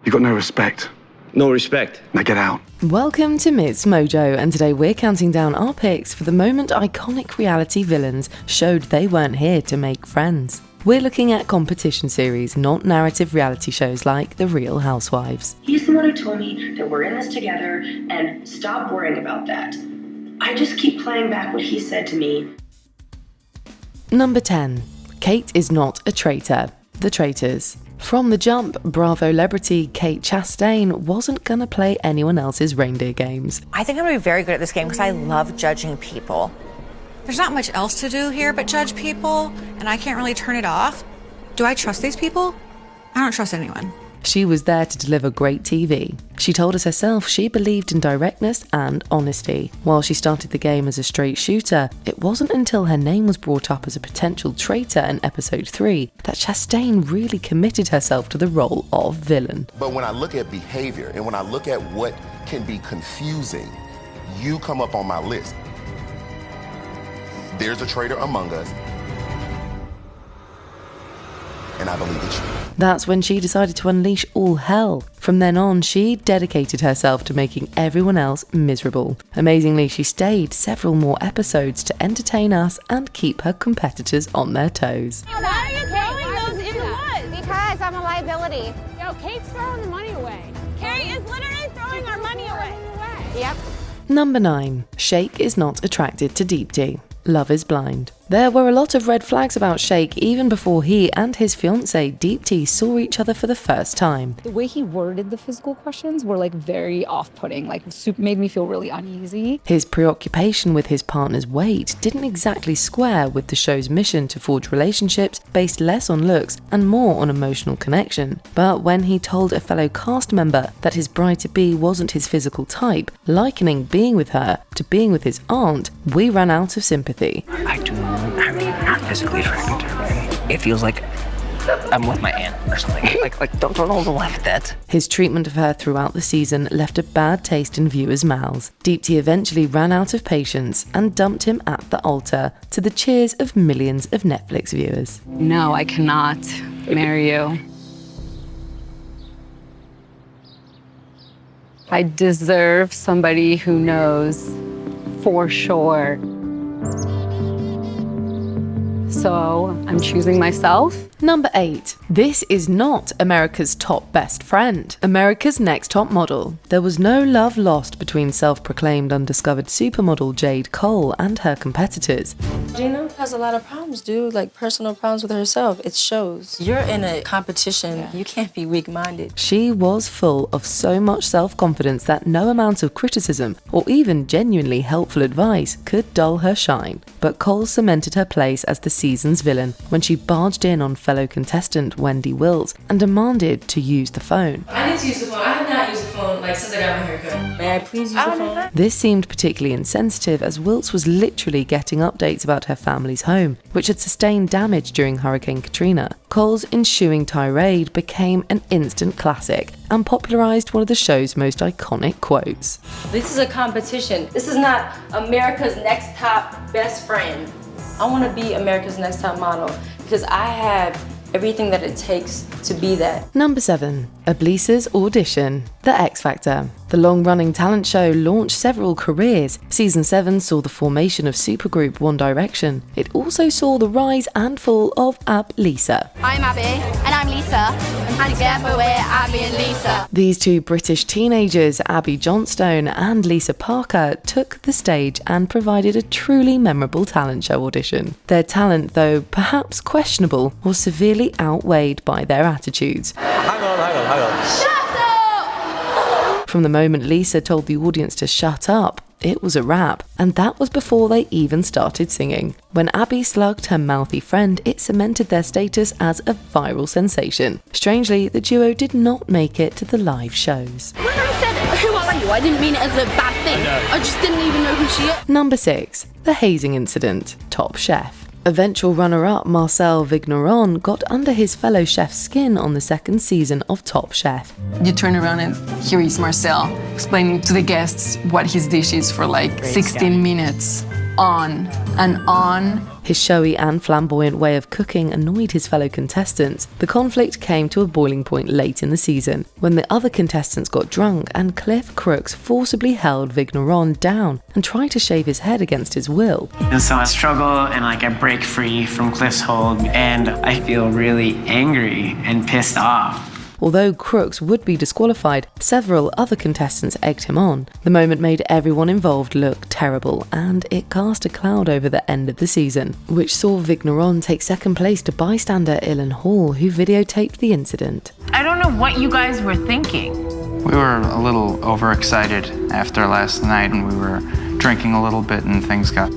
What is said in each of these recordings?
You got no respect. No respect. Now get out. Welcome to MsMojo, and today we're counting down our picks for the moment iconic reality villains showed they weren't here to make friends. We're looking at competition series, not narrative reality shows like The Real Housewives. He's the one who told me that we're in this together and stop worrying about that. I just keep playing back what he said to me. Number 10. Kate is not a traitor. The Traitors. From the jump, Bravo celebrity Kate Chastain wasn't gonna play anyone else's reindeer games. I think I'm gonna be very good at this game because I love judging people. There's not much else to do here but judge people, and I can't really turn it off. Do I trust these people? I don't trust anyone. She was there to deliver great TV. She told us herself she believed in directness and honesty. While she started the game as a straight shooter, it wasn't until her name was brought up as a potential traitor in episode 3 that Chastain really committed herself to the role of villain. But when I look at behavior and when I look at what can be confusing, you come up on my list. There's a traitor among us, and I believe it's you. That's when she decided to unleash all hell. From then on, she dedicated herself to making everyone else miserable. Amazingly, she stayed several more episodes to entertain us and keep her competitors on their toes. Why are you throwing those in the mud? Because I'm a liability. Yo, Kate's throwing the money away. Kate is literally throwing our money away. Yep. Number 9. Shake is not attracted to Deepti. Love is blind. There were a lot of red flags about Shake even before he and his fiancée Deepti saw each other for the first time. The way he worded the physical questions were very off-putting, made me feel really uneasy. His preoccupation with his partner's weight didn't exactly square with the show's mission to forge relationships based less on looks and more on emotional connection. But when he told a fellow cast member that his bride-to-be wasn't his physical type, likening being with her to being with his aunt, we ran out of sympathy. I'm not physically attracted to her. It feels like I'm with my aunt or something. Don't laugh at that. His treatment of her throughout the season left a bad taste in viewers' mouths. Deepti eventually ran out of patience and dumped him at the altar, to the cheers of millions of Netflix viewers. No, I cannot marry you. I deserve somebody who knows for sure. So I'm choosing myself. Number 8. This is not America's top best friend. America's Next Top Model. There was no love lost between self-proclaimed undiscovered supermodel Jade Cole and her competitors. Gina has a lot of problems, dude, personal problems with herself. It shows. You're in a competition. You can't be weak-minded. She was full of so much self-confidence that no amount of criticism or even genuinely helpful advice could dull her shine. But Cole cemented her place as the season's villain when she barged in on fellow contestant Wendy Wills and demanded to use the phone. I need to use the phone. I have not used the phone since I got my haircut. May I please use the phone? This seemed particularly insensitive as Wills was literally getting updates about her family's home, which had sustained damage during Hurricane Katrina. Cole's ensuing tirade became an instant classic and popularized one of the show's most iconic quotes. This is a competition. This is not America's Next Top Best Friend. I want to be America's Next Top Model because I have everything that it takes to be that. Number 7. Oblisa's Audition. The X Factor. The long-running talent show launched several careers. Season 7 saw the formation of supergroup One Direction. It also saw the rise and fall of Lisa. I'm Abby. And I'm Lisa. And together we're Abby and Lisa. These two British teenagers, Abby Johnstone and Lisa Parker, took the stage and provided a truly memorable talent show audition. Their talent, though perhaps questionable, was severely outweighed by their attitudes. Hang on. Shut up! From the moment Lisa told the audience to shut up, it was a wrap, and that was before they even started singing. When Abby slugged her mouthy friend, it cemented their status as a viral sensation. Strangely, the duo did not make it to the live shows. When I said, who are you? I didn't mean it as a bad thing. I just didn't even know who she is. Number 6. The Hazing Incident. Top Chef. Eventual runner-up Marcel Vigneron got under his fellow chef's skin on the second season of Top Chef. You turn around and here is Marcel explaining to the guests what his dish is for 16 minutes. on and on. His showy and flamboyant way of cooking annoyed his fellow contestants. The conflict came to a boiling point late in the season, when the other contestants got drunk and Cliff Crooks forcibly held Vigneron down and tried to shave his head against his will. And so I struggle and I break free from Cliff's hold, and I feel really angry and pissed off. Although Crooks would be disqualified, several other contestants egged him on. The moment made everyone involved look terrible, and it cast a cloud over the end of the season, which saw Vigneron take second place to bystander Ilan Hall, who videotaped the incident. I don't know what you guys were thinking. We were a little overexcited after last night, and we were drinking a little bit, and things got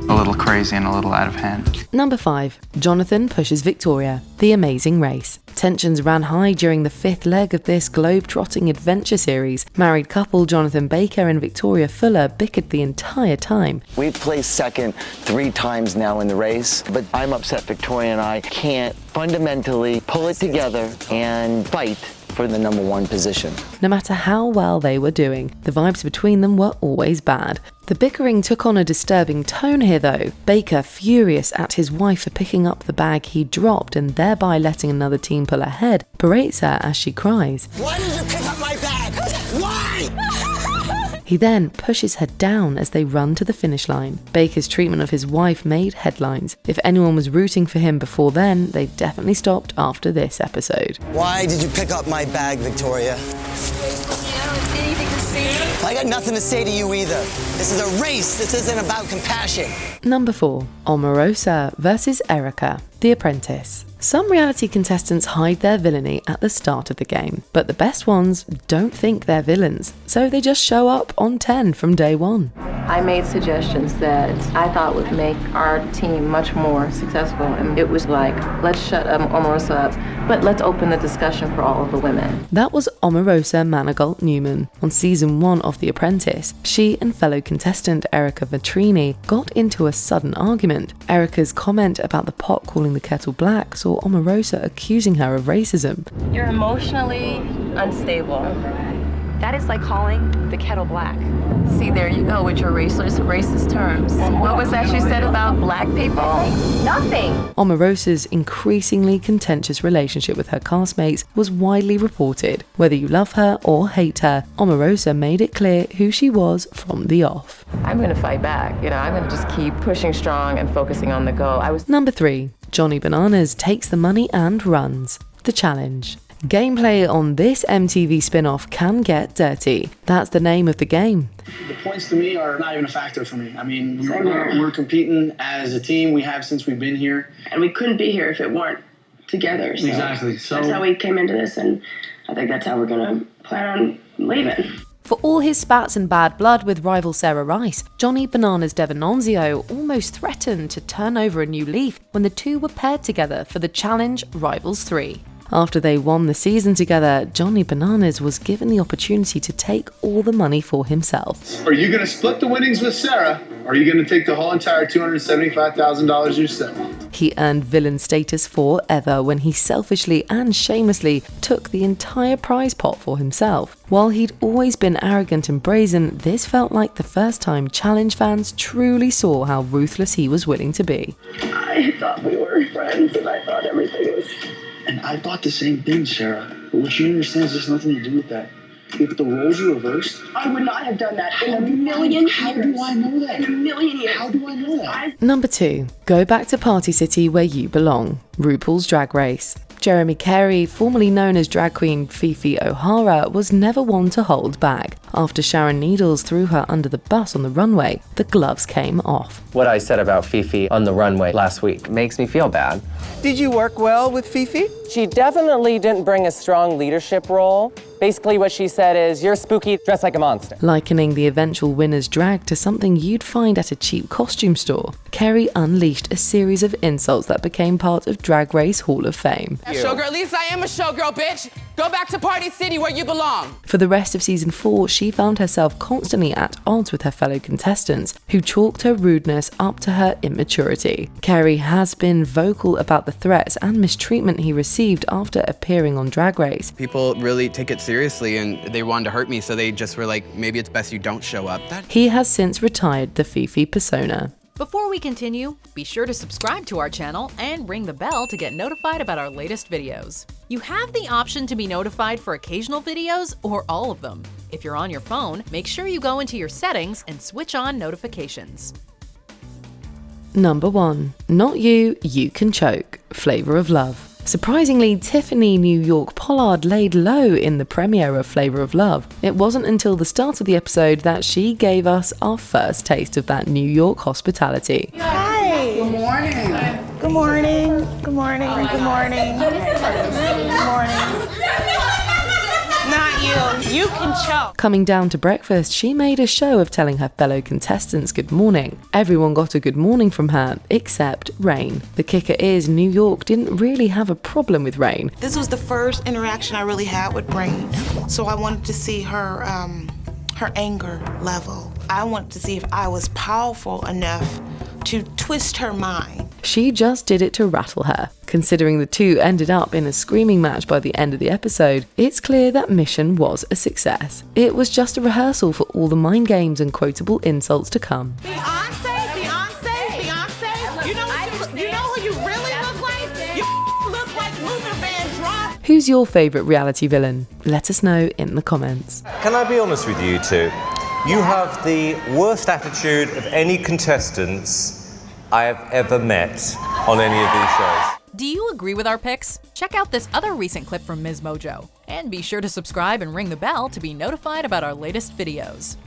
a little crazy and a little out of hand. Number 5. Jonathan pushes Victoria. The Amazing Race. Tensions ran high during the 5th leg of this globe-trotting adventure series. Married couple Jonathan Baker and Victoria Fuller bickered the entire time. We've placed second 3 times now in the race, but I'm upset Victoria and I can't fundamentally pull it together and fight for the number 1 position. No matter how well they were doing, the vibes between them were always bad. The bickering took on a disturbing tone here though. Baker, furious at his wife for picking up the bag he dropped and thereby letting another team pull ahead, berates her as she cries. Why did you pick up my bag? Why? He then pushes her down as they run to the finish line. Baker's treatment of his wife made headlines. If anyone was rooting for him before then, they definitely stopped after this episode. Why did you pick up my bag, Victoria? I got nothing to say to you either. This is a race. This isn't about compassion. Number 4. Omarosa versus Erica. The Apprentice. Some reality contestants hide their villainy at the start of the game, but the best ones don't think they're villains, so they just show up on 10 from day 1. I made suggestions that I thought would make our team much more successful, and it was like, let's shut Omarosa up, but let's open the discussion for all of the women. That was Omarosa Manigault Newman. On season 1 of The Apprentice, she and fellow contestant Erica Vetrini got into a sudden argument. Erica's comment about the pot calling the kettle black saw Omarosa accusing her of racism. You're emotionally unstable. That is like calling the kettle black. See, there you go with your racist terms. What was that you said about black people? Nothing. Omarosa's increasingly contentious relationship with her castmates was widely reported. Whether you love her or hate her, Omarosa made it clear who she was from the off. I'm gonna fight back. I'm gonna just keep pushing strong and focusing on the go. Number 3. Johnny Bananas takes the money and runs. The challenge. Gameplay on this MTV spin-off can get dirty. That's the name of the game. The points to me are not even a factor for me. I mean, we're competing as a team. We have since we've been here. And we couldn't be here if it weren't together. So exactly. So that's how we came into this, and I think that's how we're going to plan on leaving. For all his spats and bad blood with rival Sarah Rice, Johnny Bananas Devenonzio almost threatened to turn over a new leaf when the two were paired together for the Challenge Rivals 3. After they won the season together, Johnny Bananas was given the opportunity to take all the money for himself. Are you going to split the winnings with Sarah, or are you going to take the whole entire $275,000 yourself? He earned villain status forever when he selfishly and shamelessly took the entire prize pot for himself. While he'd always been arrogant and brazen, this felt like the first time Challenge fans truly saw how ruthless he was willing to be. I thought we were friends, and I thought everything was... And I thought the same thing, Sarah. But what you understand is there's nothing to do with that. If the roles are reversed... I would not have done that in a million years. How do I know that? In a million years. How do I know that? Number 2. Go back to Party City where you belong. RuPaul's Drag Race. Jeremy Carey, formerly known as drag queen Fifi O'Hara, was never one to hold back. After Sharon Needles threw her under the bus on the runway, the gloves came off. What I said about Fifi on the runway last week makes me feel bad. Did you work well with Fifi? She definitely didn't bring a strong leadership role. Basically what she said is, you're spooky, dress like a monster. Likening the eventual winner's drag to something you'd find at a cheap costume store, Carey unleashed a series of insults that became part of Drag Race Hall of Fame. Showgirl, at least I am a showgirl, bitch. Go back to Party City where you belong. For the rest of season 4, she found herself constantly at odds with her fellow contestants, who chalked her rudeness up to her immaturity. Carey has been vocal about the threats and mistreatment he received after appearing on Drag Race. People really take it seriously and they wanted to hurt me, so they just were like, maybe it's best you don't show up. He has since retired the Fifi persona. Before we continue, be sure to subscribe to our channel and ring the bell to get notified about our latest videos. You have the option to be notified for occasional videos or all of them. If you're on your phone, make sure you go into your settings and switch on notifications. Number 1. Not You, You Can Choke, Flavor of Love. Surprisingly, Tiffany New York Pollard laid low in the premiere of Flavor of Love. It wasn't until the start of the episode that she gave us our first taste of that New York hospitality. Hi. Good morning. Good morning. Good morning. Good morning. Good morning. Not you. You can choke. Coming down to breakfast, she made a show of telling her fellow contestants good morning. Everyone got a good morning from her, except Rain. The kicker is New York didn't really have a problem with Rain. This was the first interaction I really had with Rain, so I wanted to see her anger level. I wanted to see if I was powerful enough to twist her mind. She just did it to rattle her. Considering the two ended up in a screaming match by the end of the episode, it's clear that mission was a success. It was just a rehearsal for all the mind games and quotable insults to come. Beyonce. You know who you really look like? You look like Luther Vandross. Who's your favourite reality villain? Let us know in the comments. Can I be honest with you two? You have the worst attitude of any contestants I have ever met on any of these shows. Do you agree with our picks? Check out this other recent clip from MsMojo. And be sure to subscribe and ring the bell to be notified about our latest videos.